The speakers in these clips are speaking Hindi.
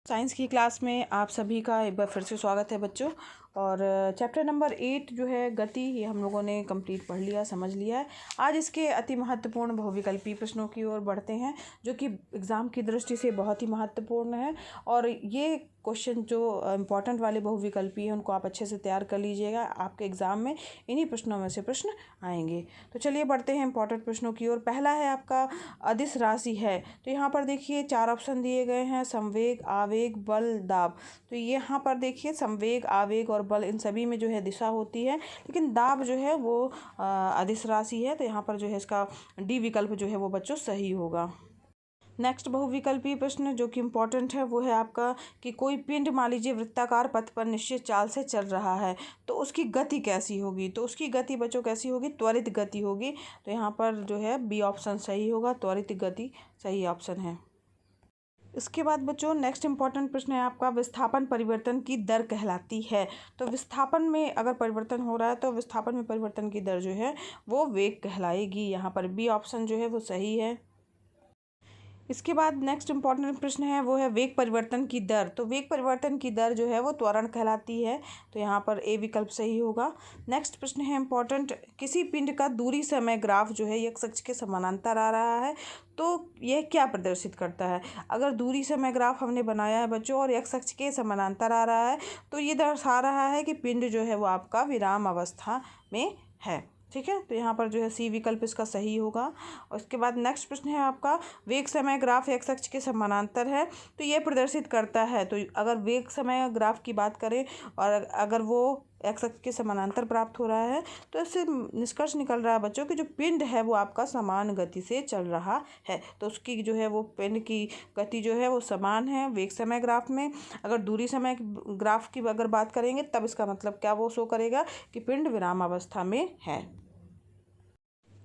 साइंस की क्लास में आप सभी का एक बार फिर से स्वागत है बच्चों। और चैप्टर नंबर 8 जो है गति, ये हम लोगों ने कंप्लीट पढ़ लिया, समझ लिया है। आज इसके अति महत्वपूर्ण बहुविकल्पी प्रश्नों की ओर बढ़ते हैं जो कि एग्ज़ाम की दृष्टि से बहुत ही महत्वपूर्ण है। और ये क्वेश्चन जो इम्पॉर्टेंट वाले बहुविकल्पी हैं उनको आप अच्छे से तैयार कर लीजिएगा, आपके एग्ज़ाम में इन्हीं प्रश्नों में से प्रश्न आएंगे। तो चलिए बढ़ते हैं इम्पॉर्टेंट प्रश्नों की ओर। पहला है आपका अदिश राशि है। तो यहाँ पर देखिए 4 ऑप्शन दिए गए हैं, संवेग, आवेग, बल, दाब। तो यहाँ पर देखिए संवेग, आवेग और बल, इन सभी में जो है दिशा होती है, लेकिन दाब जो है वो अदिश राशि है। तो यहाँ पर जो है इसका डी विकल्प जो है वो बच्चों सही होगा। नेक्स्ट बहुविकल्पी प्रश्न जो कि इम्पोर्टेंट है वो है आपका कि कोई पिंड मान लीजिए वृत्ताकार पथ पर निश्चित चाल से चल रहा है, तो उसकी गति कैसी होगी? तो उसकी गति बच्चों कैसी होगी? त्वरित गति होगी। तो यहाँ पर जो है बी ऑप्शन सही होगा, त्वरित गति सही ऑप्शन है। इसके बाद बच्चों नेक्स्ट इंपॉर्टेंट प्रश्न है आपका विस्थापन परिवर्तन की दर कहलाती है। तो विस्थापन में अगर परिवर्तन हो रहा है तो विस्थापन में परिवर्तन की दर जो है वो वेग कहलाएगी। यहाँ पर बी ऑप्शन जो है वो सही है। इसके बाद नेक्स्ट इंपॉर्टेंट प्रश्न है वो है वेग परिवर्तन की दर। तो वेग परिवर्तन की दर जो है वो त्वरण कहलाती है। तो यहाँ पर ए विकल्प सही होगा। नेक्स्ट प्रश्न है इंपॉर्टेंट, किसी पिंड का दूरी समय ग्राफ जो है x अक्ष के समानांतर आ रहा है, तो यह क्या प्रदर्शित करता है? अगर दूरी समय ग्राफ हमने बनाया है बच्चों और x अक्ष के समानांतर आ रहा है तो ये दर्शा रहा है कि पिंड जो है वो आपका विराम अवस्था में है। ठीक है, तो यहाँ पर जो है सी विकल्प इसका सही होगा। और उसके बाद नेक्स्ट प्रश्न है आपका वेग समय ग्राफ एक्स अक्ष के समानांतर है, तो ये प्रदर्शित करता है। तो अगर वेग समय ग्राफ की बात करें और अगर वो एक्स अक्ष के समानांतर प्राप्त हो रहा है तो इससे निष्कर्ष निकल रहा है बच्चों कि जो पिंड है वो आपका समान गति से चल रहा है। तो उसकी जो है वो पिंड की गति जो है वो समान है वेग समय ग्राफ में। अगर दूरी समय ग्राफ की अगर बात करेंगे तब इसका मतलब क्या वो शो करेगा कि पिंड विराम अवस्था में है।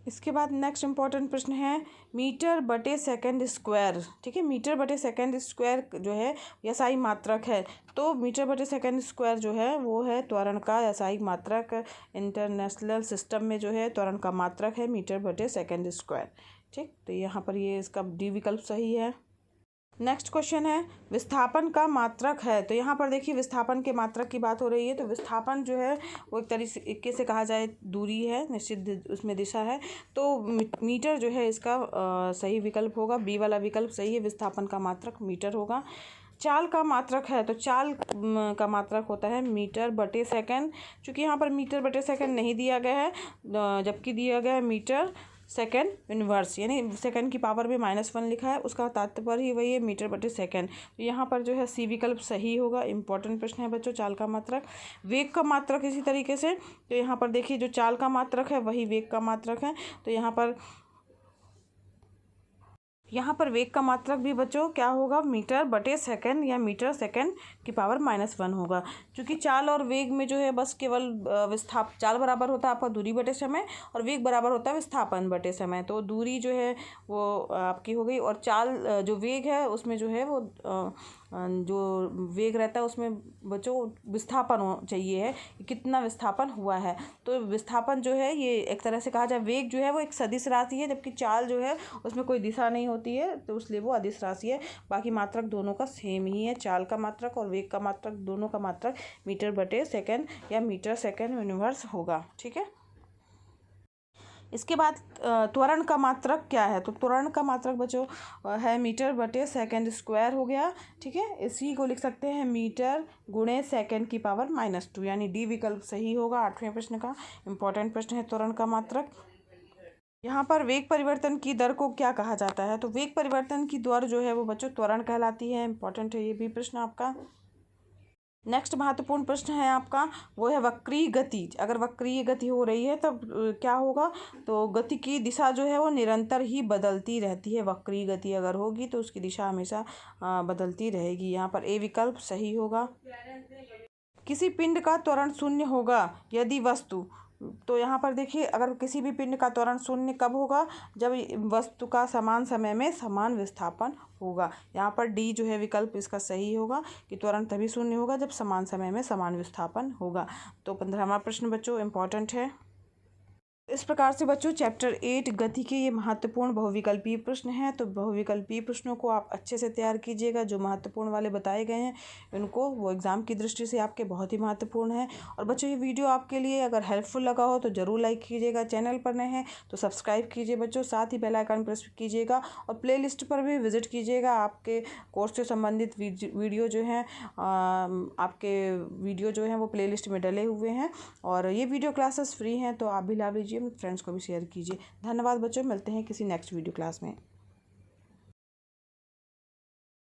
इसके बाद नेक्स्ट इंपॉर्टेंट प्रश्न है मीटर बटे सेकंड स्क्वायर। ठीक है, मीटर बटे सेकंड स्क्वायर जो है एसआई मात्रक है। तो मीटर बटे सेकंड स्क्वायर जो है वो है त्वरण का एसआई मात्रक। इंटरनेशनल सिस्टम में जो है त्वरण का मात्रक है मीटर बटे सेकंड स्क्वायर। ठीक, तो यहाँ पर ये इसका डी विकल्प सही है। नेक्स्ट क्वेश्चन है विस्थापन का मात्रक है। तो यहाँ पर देखिए विस्थापन के मात्रक की बात हो रही है। तो विस्थापन जो है वो एक तरीके से कहा जाए दूरी है, निश्चित उसमें दिशा है। तो मीटर जो है इसका सही विकल्प होगा, बी वाला विकल्प सही है। विस्थापन का मात्रक मीटर होगा। चाल का मात्रक है, तो चाल का मात्रक होता है मीटर बटे सेकंड। चूँकि यहाँ पर मीटर बटे सेकंड नहीं दिया गया है, जबकि दिया गया है मीटर सेकंड इनवर्स, यानी सेकंड की पावर में -1 लिखा है, उसका तात्पर्य ही वही है मीटर बटे सेकंड। तो यहाँ पर जो है सी विकल्प सही होगा। इंपॉर्टेंट प्रश्न है बच्चों चाल का मात्रक। वेग का मात्रक इसी तरीके से, तो यहाँ पर देखिए जो चाल का मात्रक है वही वेग का मात्रक है। तो यहाँ पर वेग का मात्रक भी बच्चों क्या होगा, मीटर बटे सेकंड या मीटर सेकंड की पावर -1 होगा। क्योंकि चाल और वेग में जो है बस केवल चाल बराबर होता है आपका दूरी बटे समय और वेग बराबर होता है विस्थापन बटे समय। तो दूरी जो है वो आपकी हो गई और चाल जो वेग है उसमें जो है वो जो वेग रहता है उसमें बच्चों विस्थापन चाहिए है कि कितना विस्थापन हुआ है। तो विस्थापन जो है ये एक तरह से कहा जाए वेग जो है वो एक सदिश राशि है, जबकि चाल जो है उसमें कोई दिशा नहीं होती है, तो इसलिए वो अदिश राशि है। बाकी मात्रक दोनों का सेम ही है, चाल का मात्रक और वेग का मात्रक दोनों का मात्रक मीटर बटे सेकंड या मीटर सेकंड यूनिवर्स होगा। ठीक है, इसके बाद त्वरण का मात्रक क्या है? तो त्वरण का मात्रक बच्चों है मीटर बटे सेकंड स्क्वायर हो गया। ठीक है, इसी को लिख सकते हैं मीटर गुणे सेकंड की पावर -2, यानी डी विकल्प सही होगा। 8वें प्रश्न का इंपॉर्टेंट प्रश्न है त्वरण का मात्रक। यहाँ पर वेग परिवर्तन की दर को क्या कहा जाता है? तो वेग परिवर्तन की दर जो है वो बच्चों त्वरण कहलाती है। इंपॉर्टेंट है ये भी प्रश्न आपका। नेक्स्ट महत्वपूर्ण प्रश्न है आपका वो है वक्रीय गति। अगर वक्रीय गति हो रही है तब क्या होगा? तो गति की दिशा जो है वो निरंतर ही बदलती रहती है। वक्रीय गति अगर होगी तो उसकी दिशा हमेशा बदलती रहेगी। यहाँ पर ए विकल्प सही होगा। किसी पिंड का त्वरण शून्य होगा यदि वस्तु, तो यहाँ पर देखिए अगर किसी भी पिंड का त्वरण शून्य कब होगा? जब वस्तु का समान समय में समान विस्थापन होगा। यहाँ पर डी जो है विकल्प इसका सही होगा कि त्वरण तभी शून्य होगा जब समान समय में समान विस्थापन होगा। तो 15वां प्रश्न बच्चों इंपॉर्टेंट है। इस प्रकार से बच्चों चैप्टर 8 गति के ये महत्वपूर्ण बहुविकल्पीय प्रश्न हैं। तो बहुविकल्पीय प्रश्नों को आप अच्छे से तैयार कीजिएगा। जो महत्वपूर्ण वाले बताए गए हैं इनको, वो एग्ज़ाम की दृष्टि से आपके बहुत ही महत्वपूर्ण है। और बच्चों ये वीडियो आपके लिए अगर हेल्पफुल लगा हो तो ज़रूर लाइक कीजिएगा। चैनल पर नए हैं तो सब्सक्राइब कीजिए बच्चों, साथ ही बेल आइकन प्रेस कीजिएगा और प्ले लिस्ट पर भी विजिट कीजिएगा। आपके कोर्स से संबंधित वीडियो जो हैं आपके वीडियो जो हैं वो प्ले लिस्ट में डले हुए हैं। और ये वीडियो क्लासेस फ्री हैं तो आप भी लाभ लीजिए, फ्रेंड्स को भी शेयर कीजिए। धन्यवाद बच्चों, मिलते हैं किसी नेक्स्ट वीडियो क्लास में।